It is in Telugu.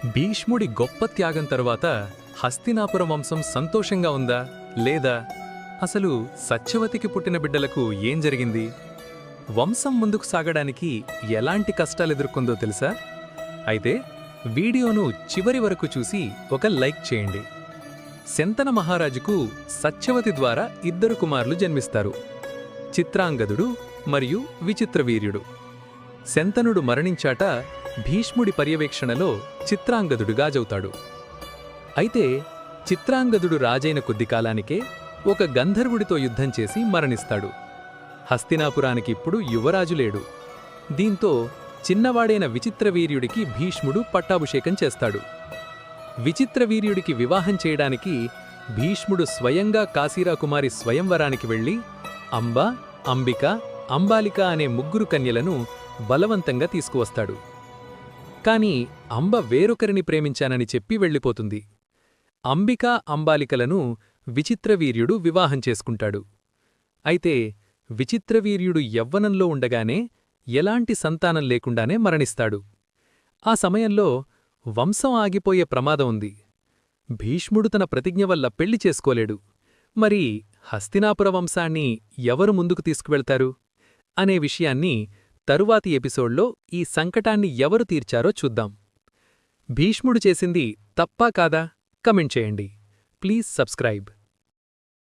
భీష్ముడి గొప్ప త్యాగం తరువాత హస్తినాపుర వంశం సంతోషంగా ఉందా లేదా? అసలు సత్యవతికి పుట్టిన బిడ్డలకు ఏం జరిగింది? వంశం ముందుకు సాగడానికి ఎలాంటి కష్టాలెదుర్కొందో తెలుసా? అయితే వీడియోను చివరి వరకు చూసి ఒక లైక్ చేయండి. శంతన మహారాజుకు సత్యవతి ద్వారా ఇద్దరు కుమారులు జన్మిస్తారు, చిత్రాంగదుడు మరియు విచిత్రవీర్యుడు. శంతనుడు మరణించాట భీష్ముడి పర్యవేక్షణలో చిత్రాంగదుడు రాజవుతాడు. అయితే చిత్రాంగదుడు రాజైన కొద్ది కాలానికే ఒక గంధర్వుడితో యుద్ధం చేసి మరణిస్తాడు. హస్తినాపురానికి ఇప్పుడు యువరాజు లేడు. దీంతో చిన్నవాడైన విచిత్రవీర్యుడికి భీష్ముడు పట్టాభిషేకం చేస్తాడు. విచిత్రవీర్యుడికి వివాహం చేయడానికి భీష్ముడు స్వయంగా కాశీరాకుమారి స్వయంవరానికి వెళ్ళి అంబ, అంబిక, అంబాలిక అనే ముగ్గురు కన్యలను బలవంతంగా తీసుకువస్తాడు. కాని అంబ వేరొకరిని ప్రేమించానని చెప్పి వెళ్ళిపోతుంది. అంబికా, అంబాలికలను విచిత్రవీర్యుడు వివాహం చేసుకుంటాడు. అయితే విచిత్రవీర్యుడు యవ్వనంలో ఉండగానే ఎలాంటి సంతానం లేకుండానే మరణిస్తాడు. ఆ సమయంలో వంశం ఆగిపోయే ప్రమాదం ఉంది. భీష్ముడు తన ప్రతిజ్ఞ వల్ల పెళ్లి చేసుకోలేడు. మరి హస్తినాపుర వంశాన్ని ఎవరు ముందుకు తీసుకువెళ్తారు అనే విషయాన్ని తరువాతి ఎపిసోడ్లో ఈ సంకటాన్ని ఎవరు తీర్చారో చూద్దాం. భీష్ముడు చేసింది తప్పా కాదా? కమెంట్ చేయండి. Please subscribe.